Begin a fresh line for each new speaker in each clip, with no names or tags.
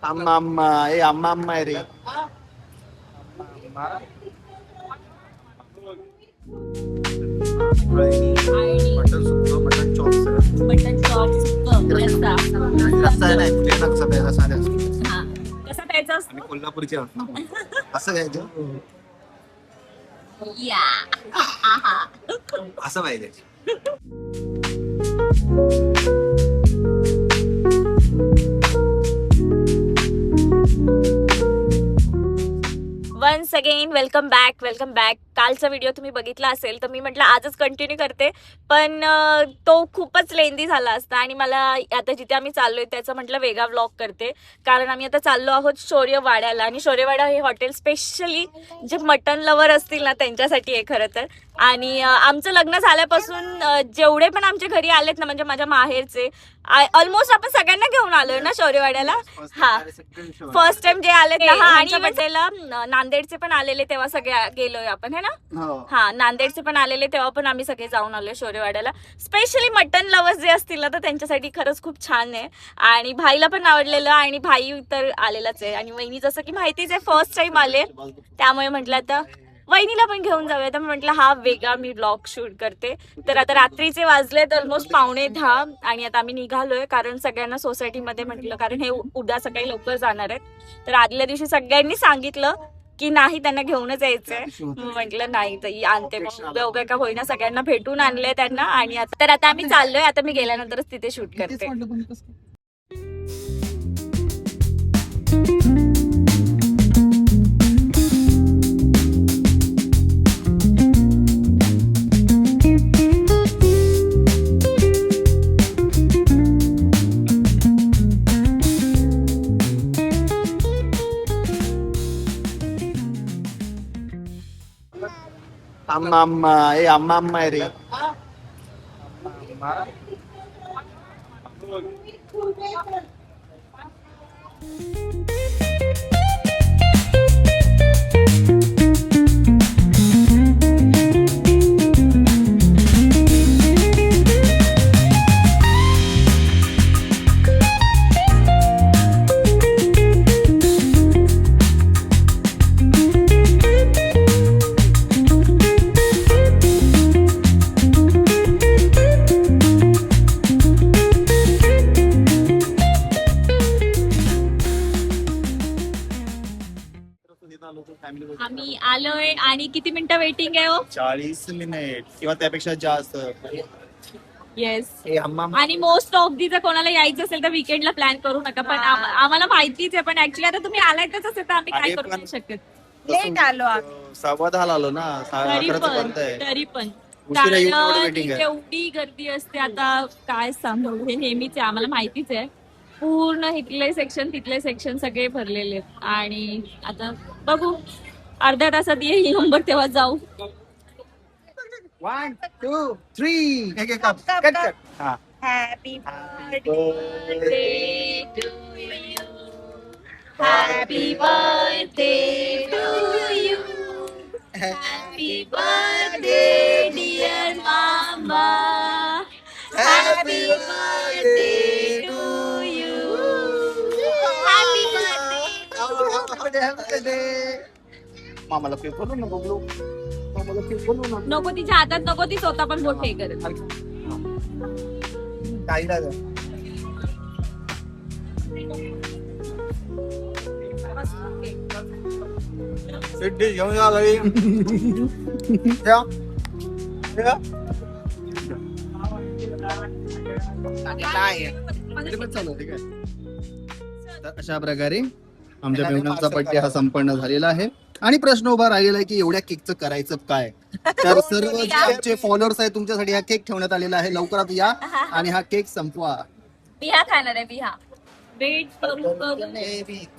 अम्मा अम्मा ए अम्मा अम्मा आहे रे. मटन सुक्क मटन चॉप्स
मटन चॉप सुक्क रस्सा.
रस्सा नाही रस्सा रस्सा
हा कसा प्यायचा असतो?
आणि कोल्हापूरचे असं घ्यायचं
या आहा.
असं पाहिजे.
Once again welcome back. कालचा व्हिडिओ तुम्ही बघितला असेल तर मी म्हटलं आजच कंटिन्यू करते, पण तो खूपच लेंदी झाला असता आणि मला आता जिथे आम्ही चाललोय त्याचं म्हटलं वेगळा व्लॉग करते. कारण आम्ही आता चाललो आहोत शौर्यवाड्याला आणि शौर्यवाडा हे हॉटेल स्पेशली जे मटन लवर असतील ना त्यांच्यासाठी आहे खरं तर. आणि आमचं लग्न झाल्यापासून जेवढे पण आमच्या घरी आलेत ना, म्हणजे माझ्या माहेरचे ऑलमोस्ट आपण सगळ्यांना घेऊन आलोय ना शौर्यवाड्याला. हा फर्स्ट टाइम जे आले आणि बर्थडेला नांदेडचे पण आलेले तेव्हा सगळे गेलोय आपण, है ना. हा नांदेडचे पण आलेले तेव्हा पण आम्ही सगळे जाऊन आलोय शौर्यवाड्याला. स्पेशली मटन लवर्स जे असतील ना तर त्यांच्यासाठी खरंच खूप छान आहे. आणि भाईला पण आवडलेलं आणि भाई तर आलेलाच आहे आणि वहिनी जसं की माहितीच आहे फर्स्ट टाइम आले, त्यामुळे म्हटलं आता वहिनीला पण घेऊन जाऊया. तर म्हटलं हा वेगळा मी ब्लॉग शूट करते. तर आता रात्रीचे वाजले ऑलमोस्ट 9:45 आणि आता आम्ही निघालोय कारण सगळ्यांना सोसायटीमध्ये म्हटलं, कारण हे उद्या सकाळी लवकर जाणार आहेत. तर आदल्या दिवशी सगळ्यांनी सांगितलं की नाही त्यांना घेऊनच यायचंय. म्हटलं नाही तर आणते, मग उभ्या का होईना सगळ्यांना भेटून आणले त्यांना. आणि आता आम्ही चाललोय, आता मी गेल्यानंतरच तिथे शूट करते.
अम्मा अम्मा ए अम्मा अम्मा आहे रे.
आम्ही आलोय आणि किती मिनिटं वेटिंग आहे?
40 मिनिट किंवा त्यापेक्षा जास्त.
येस.
ए अम्मा
आणि मोस्ट ऑफ दी जर कोणाला यायचं असेल तर विकेंडला प्लॅन करू नका, पण आम्हाला माहितीच आहे. पण ऍक्च्युली आता तुम्ही आलायच असेल तर आम्ही काय करू नाही शकत. लेट आलो आम्ही.
10:15 आलो ना.
तरी पण
उशिरा येऊन एवढं
कारण
waiting आहे.
एवढी गर्दी असते. आता काय सांगू, हे नेहमीच आहे, आम्हाला माहितीच आहे. पूर्ण इथले सेक्शन सगळे भरलेले आहेत. आणि आता बघू अर्ध्या तासात येईल नंबर तेव्हा जाऊ.
1 2 3 एक एक कट हा.
Happy birthday to you, happy birthday to you, happy birthday dear mama, happy birthday to you, happy birthday.
मामाला पे बोलू ना बबलू. मामाला पे बोलू ना.
नको तिच्या हातात नको, ती स्वतः पण बोट हे करत.
काही नाही. सिड्डी घेऊन जा घरी. अशा प्रकारे आमच्या मेहुण्याचा बर्थडे हा संपन्न झालेला आहे. आणि प्रश्न उभा राहिलेला आहे की एवढ्या केकचं करायचं काय. तर सर्व जे आमचे फॉलोअर्स आहेत तुमच्यासाठी हा केक ठेवण्यात आलेला आहे. लवकरात या आणि हा केक संपवा.
बिहा खाणार आहे, बिहा. वेट करून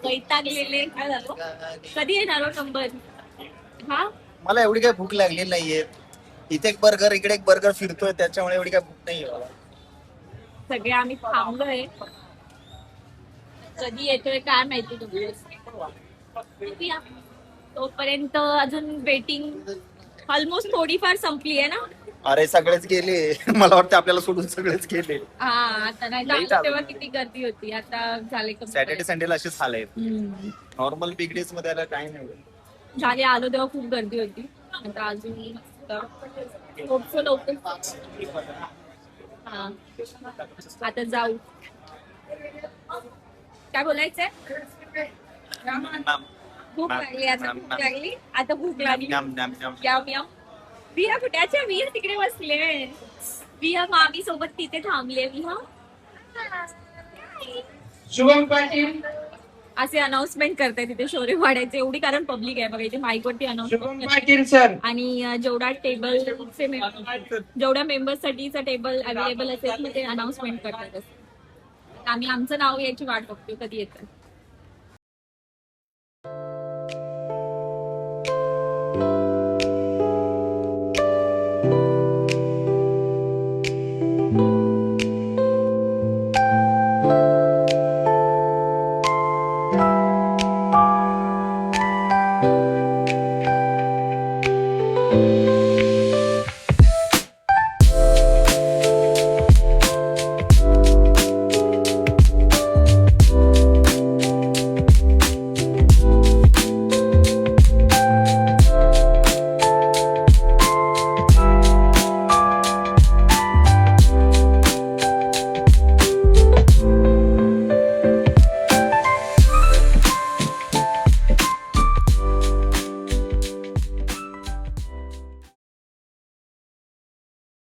वैतागलेले. काय झालं, कधी येणार नंबर? हा
मला एवढी काही भूक लागली नाहीये. इथे एक बर्गर इकडे एक बर्गर फिरतोय त्याच्यामुळे एवढी काही भूक नाहीये मला.
सगळे आम्ही थांबलोय, कधी येतोय काय माहिती तुम्हाला. तोपर्यंत अजून वेटिंग ऑलमोस्ट थोडीफार संपली आहे ना.
अरे सगळेच गेले मला वाटतं आपल्याला सोडून सगळेच गेले.
हा आता नाही
नाही
तर तेव्हा किती गर्दी होती, आता झाले कमी.
सॅटर्डे संडेला असेच हाल आहेत.
हम्म.
नॉर्मल बिग डेज मध्ये आला काय नाही.
झाले आलो तेव्हा खूप गर्दी होती, आता अजून खूप लवकर. हा आता जाऊ. काय बोलायचंय? भूक लागली, आता भूक लागली, आता भूक लागली. M M. विहा कुठे? अच्छा विहा तिकडे बसले. विहा मामी सोबत तिथे थांबले. विहा
शुभम पाटील.
असे अनाउन्समेंट करताय तिथे शोरे वाढायचे एवढी, कारण पब्लिक आहे बघा इथे माईक वरती
शुभम
अनाउन्समेंट.
पाटील सर.
आणि जेवढा टेबल जेवढ्या मेंबर्स साठीचा टेबल अवेलेबल असेल ते अनाउन्समेंट करतात. आम्ही आमचं नाव याची वाट बघतो कधी येतं.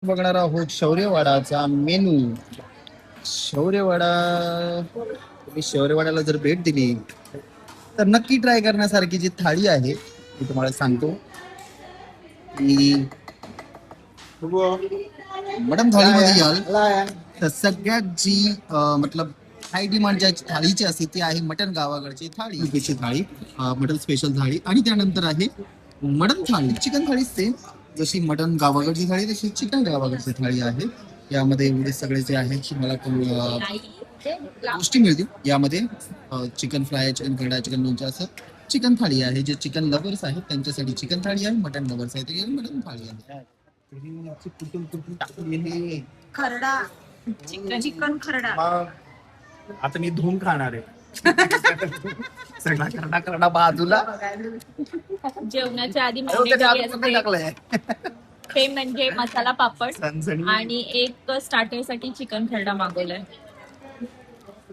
बघणार आहोत शौर्यवाडाचा मेनू. शौर्यवाडा, तुम्ही शौर्यवाड्याला जर भेट दिली तर नक्की ट्राय करण्यासारखी जी थाळी आहे ती तुम्हाला सांगतो की मटन थाळीमध्ये याल तर सगळ्यात जी मतलब हाय डिमांड ज्या थाळीची असते ती आहे मटन गावाकडची थाळी, मटन स्पेशल थाळी. आणि त्यानंतर आहे मटन थाळी, चिकन थाळी सेम जशी मटन गावाकडची थाळी तशी चिकन गावाकडची थाळी आहे. यामध्ये एवढे सगळे जे आहेत की मला गोष्टी मिळतील. यामध्ये चिकन फ्राय, चिकन खरडा, चिकन लोणचं असं चिकन थाळी आहे. जे चिकन लवर्स आहेत त्यांच्यासाठी चिकन थाळी आहे, मटन लवर्स आहे ते मटन थाळी आहे.
खरडा चिकन खरडा.
आता मी धुवून खाणार आहे सगळा खरडा बाजूला.
जेवणाच्या आधी
टाकलंय
ते म्हणजे मसाला पापड
सणसणी.
आणि एक स्टार्टर साठी चिकन खरडा मागवलाय.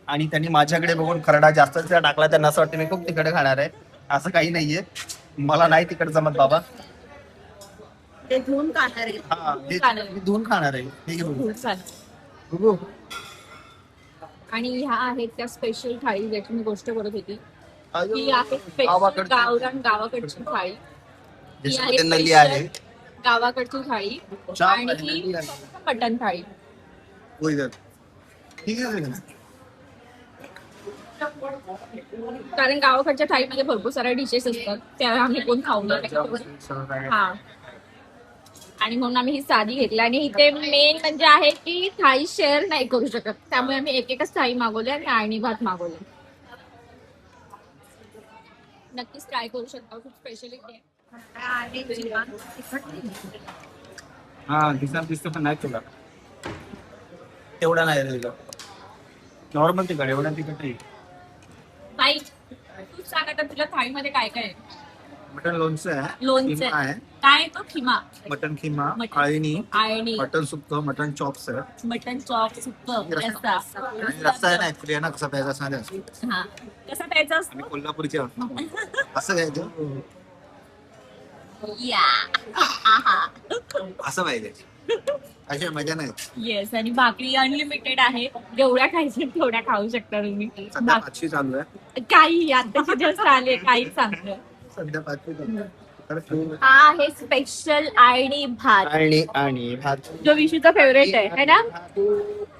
आणि त्यांनी माझ्याकडे बघून खरडा जास्त टाकला, त्यांना असं वाटतं मी खूप तिखट खाणार आहे. असं काही नाहीये, मला नाही तिखट जमत बाबा.
ते धुवून खाणार आहे.
हा, मी धुवून खाणार आहे. ठीक आहे
खूप छान.
बघू.
आणि ह्या आहेत त्या स्पेशल थाळी ज्याची मी गोष्ट करत होती.
अयो,
ही आहे स्पेशल
गावाकडची.
गावरान गावाकडची थाळी. ही आहे
ज्याच्यामध्ये नली
special
आहे.
गावाकडची थाळी.
छान
आणि
आहे,
ही
नली आहे.
फक्त मटण थाळी.
होय तर. ठीक आहे ना.
कारण गावाकडच्या थाळीमध्ये भरपूर साऱ्या डिशेस असतात, त्या आम्ही कोण खाऊ नये. हा, आणि म्हणून आम्ही ही साधी घेतली. आणि इथे मेन म्हणजे आहे की थाळी शेअर नाही करू शकत, त्यामुळे आम्ही एकच थाळी मागवली आणि आळणी भात मागवले. नक्कीच ट्राय करू शकता, खूप स्पेशलिटी आहे.
हा, दिसत पण नाही तुला तेवढा नाही रे, नॉर्मल तिखट, एवढा तिखट नाही.
बाई तू सांग आता तुला थाळीमध्ये काय काय आहे?
मटन लोणचं आहे,
लोणचं
खिमा आहे,
काय तो खिमा,
मटन खिमा,
मटण.
आळणी,
आळणी,
मटन सुक्क, मटन चॉप्स आहे,
मटन चॉप, सुक्क, रस्सा.
आणि रस्सा आहे ना ऍक्च्युली ना कसा प्यायचा असणार आहे.
हा, कसा प्यायचा
आम्ही
असतो?
कोल्हापूरचे आहोत. असं घ्यायचं,
या
असं पाहिजे, अशी मजा नाही.
येस. आणि भाकरी अनलिमिटेड आहे, जेवढ्या खायच्या तेवढ्या खाऊ शकता तुम्ही.
सध्या 5वी चालू आहे.
काही आताची जस्ट आले, काही सांगतो.
सध्या 5वी चालू आहे. तर
हा आहे स्पेशल आळणी भात,
आणि भात,
जो विशूचा फेवरेट आहे है ना.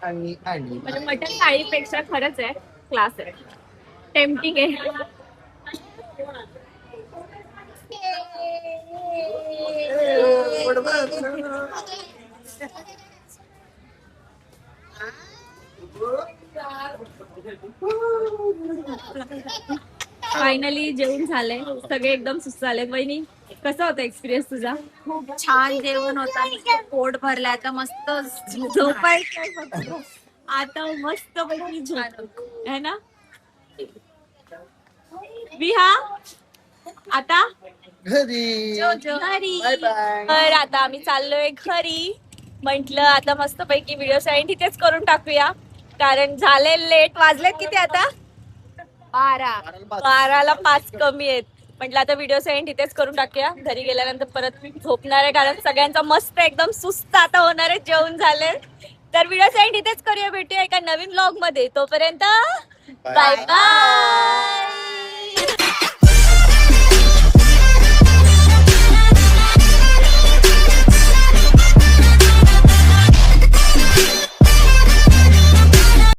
आणि
म्हणजे मटन थाळीपेक्षा खरंच आहे, क्लास आहे, टेम्पटिंग आहे. फायनली जेवण झालंय, सगळे एकदम सुस्त झालेत. वहिनी कसा होता एक्सपिरियन्स तुझा?
खूप छान जेवण होतं, पोट भरलं आता मस्त
झोपायचं आता मस्त पैकी झोप है ना. विहा आता
घरी
घरी.
Bye bye.
तर आता आम्ही चाललोय घरी. म्हंटल आता मस्त पैकी व्हिडिओ साईन इथेच करून टाकूया, कारण झाले लेट. वाजलेत किती आता? 12ला 5 कमी आहेत. म्हटलं आता व्हिडिओ सेंड इथेच करून टाकूया. घरी गेल्यानंतर परत झोपणार आहे, कारण सगळ्यांचा मस्त एकदम सुस्त आता होणार आहे, जेवण झाले. तर व्हिडिओ सेंड इथेच करूया. भेटूया एका नवीन व्लॉग मध्ये. तोपर्यंत बाय बाय.